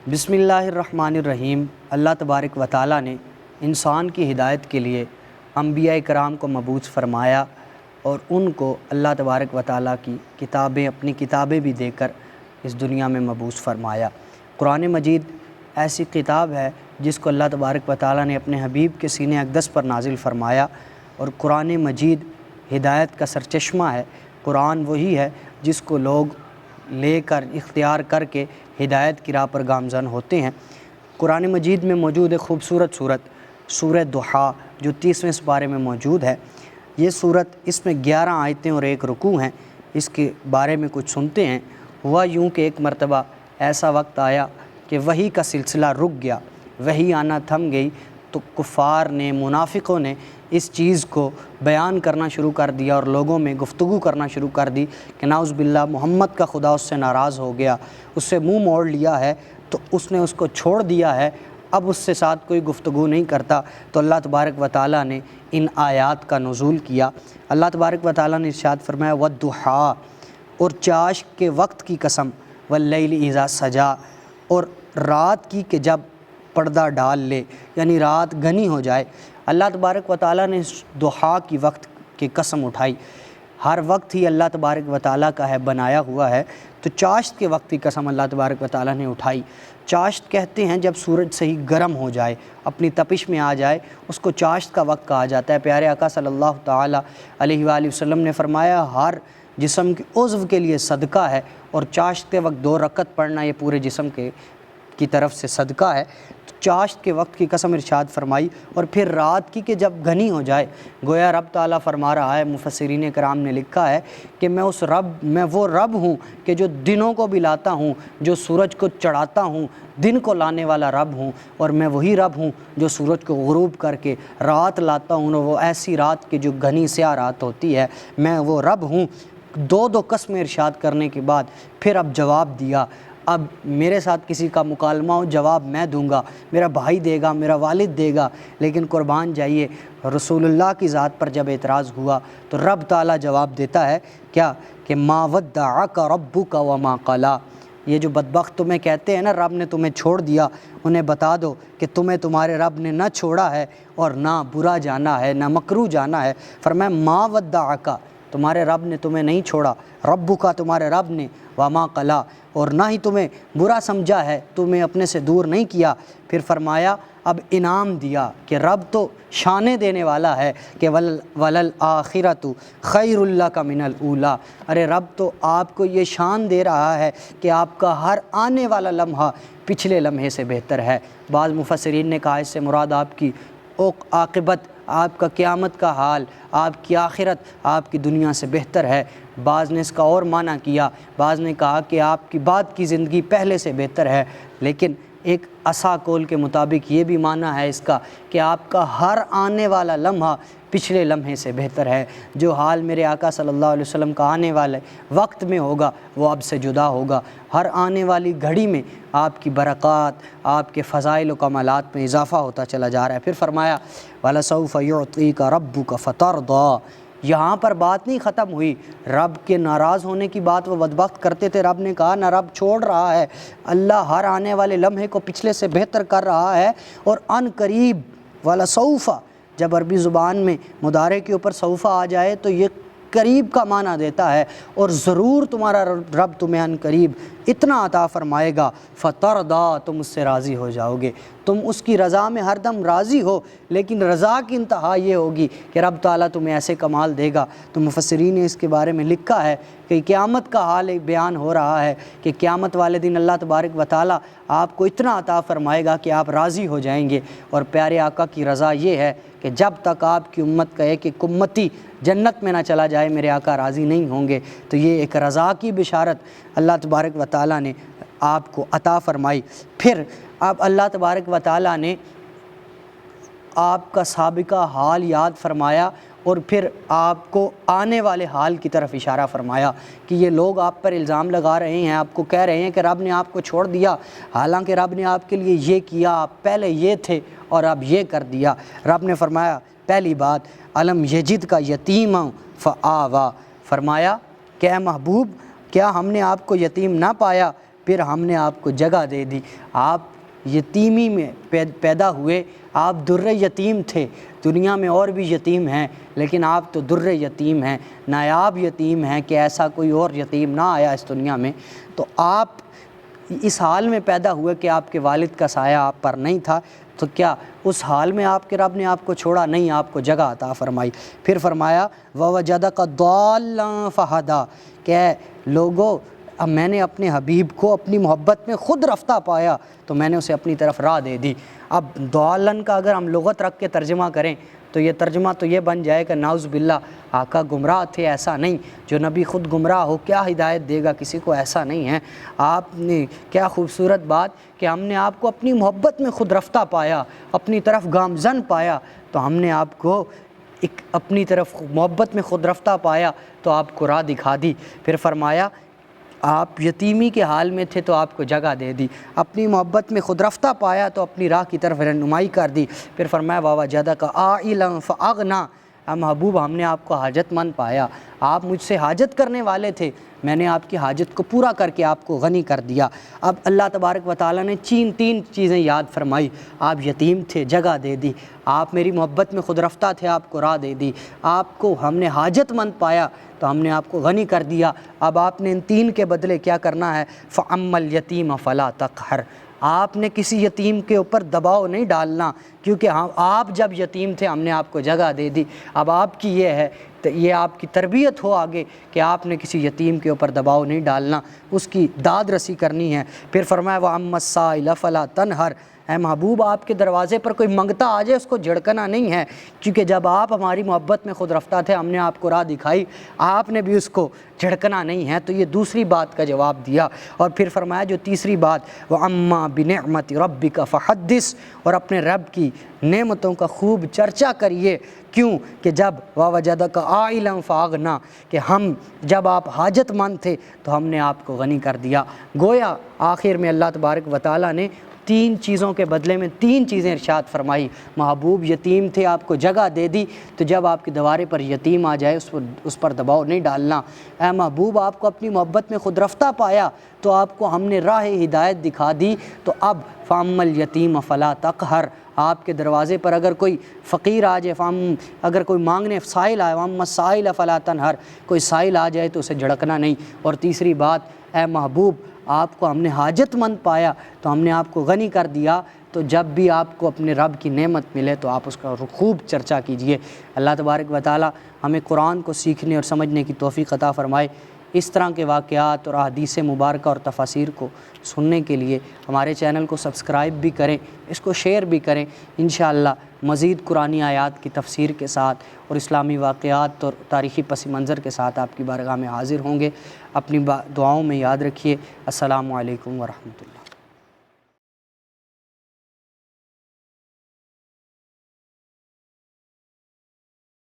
بسم اللہ الرحمن الرحیم۔ اللہ تبارک و تعالیٰ نے انسان کی ہدایت کے لیے انبیاء کرام کو مبعوث فرمایا اور ان کو اللہ تبارک و تعالیٰ کی کتابیں، اپنی کتابیں بھی دے کر اس دنیا میں مبعوث فرمایا۔ قرآن مجید ایسی کتاب ہے جس کو اللہ تبارک و تعالیٰ نے اپنے حبیب کے سینہ اقدس پر نازل فرمایا، اور قرآن مجید ہدایت کا سرچشمہ ہے۔ قرآن وہی ہے جس کو لوگ لے کر اختیار کر کے ہدایت کی راہ پر گامزن ہوتے ہیں۔ قرآن مجید میں موجود ہے خوبصورت صورت سورہ ضحیٰ، جو 30ویں سپارے میں موجود ہے۔ یہ صورت، اس میں 11 آیتیں اور 1 رکوع ہیں۔ اس کے بارے میں کچھ سنتے ہیں۔ ہوا یوں کہ ایک مرتبہ ایسا وقت آیا کہ وحی کا سلسلہ رک گیا، وحی آنا تھم گئی، تو کفار نے، منافقوں نے اس چیز کو بیان کرنا شروع کر دیا اور لوگوں میں گفتگو کرنا شروع کر دی کہ نعوذ باللہ محمد کا خدا اس سے ناراض ہو گیا، اس سے منہ موڑ لیا ہے، تو اس نے اس کو چھوڑ دیا ہے، اب اس سے ساتھ کوئی گفتگو نہیں کرتا۔ تو اللہ تبارک و تعالیٰ نے ان آیات کا نزول کیا۔ اللہ تبارک و تعالیٰ نے ارشاد فرمایا والضحیٰ، اور چاشت کے وقت کی قسم، واللیل اذا سجا، اور رات کی کہ جب پردہ ڈال لے، یعنی رات گھنی ہو جائے۔ اللہ تبارک و تعالیٰ نے اس ضحیٰ کی وقت کی قسم اٹھائی۔ ہر وقت ہی اللہ تبارک و تعالیٰ کا ہے، بنایا ہوا ہے، تو چاشت کے وقت کی قسم اللہ تبارک و تعالیٰ نے اٹھائی۔ چاشت کہتے ہیں جب سورج صحیح گرم ہو جائے، اپنی تپش میں آ جائے، اس کو چاشت کا وقت کہا جاتا ہے۔ پیارے آقا صلی اللہ تعالیٰ علیہ وآلہ وسلم نے فرمایا ہر جسم کے عضو کے لیے صدقہ ہے، اور چاشت کے وقت 2 رکعت پڑھنا یہ پورے جسم کی طرف سے صدقہ ہے۔ تو چاشت کے وقت کی قسم ارشاد فرمائی، اور پھر رات کی کہ جب گھنی ہو جائے، گویا رب تعالیٰ فرما رہا ہے، مفسرین کرام نے لکھا ہے کہ میں وہ رب ہوں کہ جو دنوں کو بھی لاتا ہوں، جو سورج کو چڑھاتا ہوں، دن کو لانے والا رب ہوں، اور میں وہی رب ہوں جو سورج کو غروب کر کے رات لاتا ہوں، اور وہ ایسی رات کی جو گھنی سیاہ رات ہوتی ہے، میں وہ رب ہوں۔ 2 قسمیں ارشاد کرنے کے بعد پھر اب جواب دیا، اب میرے ساتھ کسی کا مکالمہ ہو، جواب میں دوں گا، میرا بھائی دے گا، میرا والد دے گا، لیکن قربان جائیے رسول اللہ کی ذات پر جب اعتراض ہوا تو رب تعالیٰ جواب دیتا ہے کیا کہ ما ودعک ربک وما قلی۔ یہ جو بدبخت تمہیں کہتے ہیں نا رب نے تمہیں چھوڑ دیا، انہیں بتا دو کہ تمہیں تمہارے رب نے نہ چھوڑا ہے اور نہ برا جانا ہے، نہ مکروہ جانا ہے۔ فرمایا ما ودعک، تمہارے رب نے تمہیں نہیں چھوڑا، ربک تمہارے رب نے، وما قلی، اور نہ ہی تمہیں برا سمجھا ہے، تمہیں اپنے سے دور نہیں کیا۔ پھر فرمایا اب انعام دیا کہ رب تو شانیں دینے والا ہے کہ وللآخرۃ خیر لک من الاولی، ارے رب تو آپ کو یہ شان دے رہا ہے کہ آپ کا ہر آنے والا لمحہ پچھلے لمحے سے بہتر ہے۔ بعض مفسرین نے کہا اس سے مراد آپ کی عاقبت، آپ کا قیامت کا حال، آپ کی آخرت آپ کی دنیا سے بہتر ہے۔ بعض نے اس کا اور معنی کیا، بعض نے کہا کہ آپ کی بعد کی زندگی پہلے سے بہتر ہے، لیکن ایک اصح قول کے مطابق یہ بھی معنی ہے اس کا کہ آپ کا ہر آنے والا لمحہ پچھلے لمحے سے بہتر ہے۔ جو حال میرے آقا صلی اللہ علیہ وسلم کا آنے والے وقت میں ہوگا وہ اب سے جدا ہوگا۔ ہر آنے والی گھڑی میں آپ کی برکات، آپ کے فضائل و کمالات میں اضافہ ہوتا چلا جا رہا ہے۔ پھر فرمایا وَلَسَوْفَ يُعْطِيكَ رَبُّكَ فَتَرْضَىٰ۔ یہاں پر بات نہیں ختم ہوئی، رب کے ناراض ہونے کی بات وہ بدبخت کرتے تھے، رب نے کہا نہ رب چھوڑ رہا ہے، اللہ ہر آنے والے لمحے کو پچھلے سے بہتر کر رہا ہے، اور ان قریب وَلَسَوْفَ، جب عربی زبان میں مضارع کے اوپر سوف آ جائے تو یہ قریب کا معنی دیتا ہے، اور ضرور تمہارا رب تمہیں ان قریب اتنا عطا فرمائے گا، فترضیٰ، تم اس سے راضی ہو جاؤ گے، تم اس کی رضا میں ہر دم راضی ہو، لیکن رضا کی انتہا یہ ہوگی کہ رب تعالیٰ تمہیں ایسے کمال دے گا۔ تو مفسرین نے اس کے بارے میں لکھا ہے کہ قیامت کا حال ایک بیان ہو رہا ہے کہ قیامت والے دن اللہ تبارک و تعالیٰ آپ کو اتنا عطا فرمائے گا کہ آپ راضی ہو جائیں گے، اور پیارے آقا کی رضا یہ ہے کہ جب تک آپ کی امت کہے کہ امتی جنت میں نہ چلا جائے میرے آقا راضی نہیں ہوں گے۔ تو یہ ایک رضا کی بشارت اللہ تبارک و تعالیٰ نے آپ کو عطا فرمائی۔ پھر اب اللہ تبارک و تعالیٰ نے آپ کا سابقہ حال یاد فرمایا، اور پھر آپ کو آنے والے حال کی طرف اشارہ فرمایا کہ یہ لوگ آپ پر الزام لگا رہے ہیں، آپ کو کہہ رہے ہیں کہ رب نے آپ کو چھوڑ دیا، حالانکہ رب نے آپ کے لیے یہ کیا، آپ پہلے یہ تھے اور اب یہ کر دیا۔ رب نے فرمایا پہلی بات الم یجد کا یتیما فآوا، فرمایا کہ اے محبوب کیا ہم نے آپ کو یتیم نہ پایا پھر ہم نے آپ کو جگہ دے دی، آپ یتیمی میں پیدا ہوئے، آپ در یتیم تھے، دنیا میں اور بھی یتیم ہیں لیکن آپ تو در یتیم ہیں، نایاب یتیم ہیں کہ ایسا کوئی اور یتیم نہ آیا اس دنیا میں۔ تو آپ اس حال میں پیدا ہوئے کہ آپ کے والد کا سایہ آپ پر نہیں تھا، تو کیا اس حال میں آپ کے رب نے آپ کو چھوڑا؟ نہیں، آپ کو جگہ عطا فرمائی۔ پھر فرمایا وَوَجَدَكَ ضَالًّا فَہَدَىٰ، کہ لوگوں اب میں نے اپنے حبیب کو اپنی محبت میں خود رفتہ پایا تو میں نے اسے اپنی طرف راہ دے دی۔ اب ضالًا کا اگر ہم لغت رکھ کے ترجمہ کریں تو یہ ترجمہ تو یہ بن جائے کہ نعوذ باللہ آقا گمراہ تھے، ایسا نہیں، جو نبی خود گمراہ ہو کیا ہدایت دے گا کسی کو، ایسا نہیں ہے۔ آپ نے کیا خوبصورت بات کہ ہم نے آپ کو اپنی محبت میں خود رفتہ پایا، اپنی طرف گامزن پایا، تو ہم نے آپ کو اپنی طرف محبت میں خود رفتہ پایا تو آپ کو راہ دکھا دی۔ پھر فرمایا آپ یتیمی کے حال میں تھے تو آپ کو جگہ دے دی، اپنی محبت میں خود رفتہ پایا تو اپنی راہ کی طرف رہنمائی کر دی۔ پھر فرمایا وَوَجَدَكَ عَائِلًا فَأَغْنَىٰ، محبوب ہم نے آپ کو حاجت مند پایا، آپ مجھ سے حاجت کرنے والے تھے، میں نے آپ کی حاجت کو پورا کر کے آپ کو غنی کر دیا۔ اب اللہ تبارک و تعالیٰ نے تین چیزیں یاد فرمائی، آپ یتیم تھے جگہ دے دی، آپ میری محبت میں خود رفتہ تھے آپ کو راہ دے دی، آپ کو ہم نے حاجت مند پایا تو ہم نے آپ کو غنی کر دیا۔ اب آپ نے ان تین کے بدلے کیا کرنا ہے؟ فَأَمَّا الْيَتِيمَ فَلَا تَقْهَرْ، آپ نے کسی یتیم کے اوپر دباؤ نہیں ڈالنا، کیونکہ آپ جب یتیم تھے ہم نے آپ کو جگہ دے دی، اب آپ کی یہ ہے تو یہ آپ کی تربیت ہو آگے کہ آپ نے کسی یتیم کے اوپر دباؤ نہیں ڈالنا، اس کی داد رسی کرنی ہے۔ پھر فرمایا وَأَمَّا السَّائِلَ فَلَا تَنْهَرْ، اے محبوب آپ کے دروازے پر کوئی منگتا آ جائے اس کو جھڑکنا نہیں ہے، کیونکہ جب آپ ہماری محبت میں خود رفتہ تھے ہم نے آپ کو راہ دکھائی، آپ نے بھی اس کو جھڑکنا نہیں ہے، تو یہ دوسری بات کا جواب دیا۔ اور پھر فرمایا جو تیسری بات وَأَمَّا بِنِعْمَةِ رَبِّكَ فَحَدِّثْ، اور اپنے رب کی نعمتوں کا خوب چرچا کریے، کیوں کہ جب وَوَجَدَكَ عَائِلًا فَأَغْنَىٰ، کہ ہم جب آپ حاجت مند تھے تو ہم نے آپ کو غنی کر دیا۔ گویا آخر میں اللہ تبارک و تعالیٰ نے تین چیزوں کے بدلے میں تین چیزیں ارشاد فرمائی، محبوب یتیم تھے آپ کو جگہ دے دی، تو جب آپ کے دوارے پر یتیم آ جائے اس پر دباؤ نہیں ڈالنا۔ اے محبوب آپ کو اپنی محبت میں خود رفتہ پایا تو آپ کو ہم نے راہ ہدایت دکھا دی، تو اب فَأَمَّا الْيَتِيمَ فَلَا تَقْهَرْ، آپ کے دروازے پر اگر کوئی فقیر آ جائے، اگر کوئی مانگنے سائل آئے وَأَمَّا السَّائِلَ فَلَا تَنْهَرْ، کوئی سائل آ جائے تو اسے جھڑکنا نہیں۔ اور تیسری بات اے محبوب آپ کو ہم نے حاجت مند پایا تو ہم نے آپ کو غنی کر دیا، تو جب بھی آپ کو اپنے رب کی نعمت ملے تو آپ اس کا خوب چرچا کیجئے۔ اللہ تبارک و تعالی ہمیں قرآن کو سیکھنے اور سمجھنے کی توفیق عطا فرمائے۔ اس طرح کے واقعات اور احادیث مبارکہ اور تفاسیر کو سننے کے لیے ہمارے چینل کو سبسکرائب بھی کریں، اس کو شیئر بھی کریں۔ انشاءاللہ مزید قرآنی آیات کی تفسیر کے ساتھ اور اسلامی واقعات اور تاریخی پس منظر کے ساتھ آپ کی بارگاہ میں حاضر ہوں گے۔ اپنی دعاؤں میں یاد رکھیے۔ السلام علیکم ورحمۃ اللہ۔